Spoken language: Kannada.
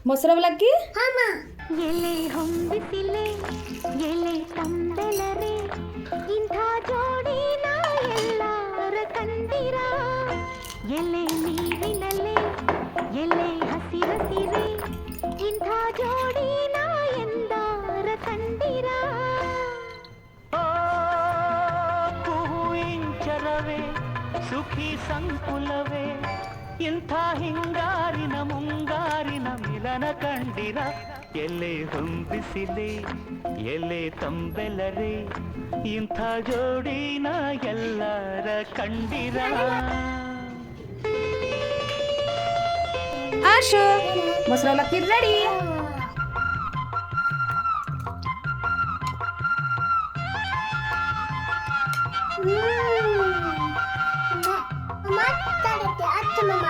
ಮೊಸರವಲಕ್ಕಿ ಎಲೆ ಹೊಂಬಿಸಿಲೆ ಎಲೆ ತಂಬೆಲರೆ ಇಂಥ ಜೋಡಿನ ಎಲ್ಲರ ಕಂಡಿರ ಎಲೆ ನೀರಿನಲೆ ಎಲೆ ಹಸಿರಸಿರೆ ಇಂಥ ಜೋಡಿನ ಎಂದಾರ ಕಂಡಿರ ಇಂಚರವೇ ಸುಖಿ ಸಂಕುಲವೇ ಇಂಥ ಹಿಂಗಾರಿನ ಮುಂಗಾರಿನ ಮಿಲನ ಕಂಡಿರ ಎಲೆ ಹೊಂಬಿಸಿಲೆ ಎಲೆ ತಂಬೆಲರೆ ಇಂಥ ಜೋಡಿನ ಎಲ್ಲರ ಕಂಡಿರ. ಆಶು ಮೊಸರವಲಕ್ಕಿ ರೆಡಿ. ಮಾತಾಡುತ್ತೆ ಅತ್ತ ಮಾಮ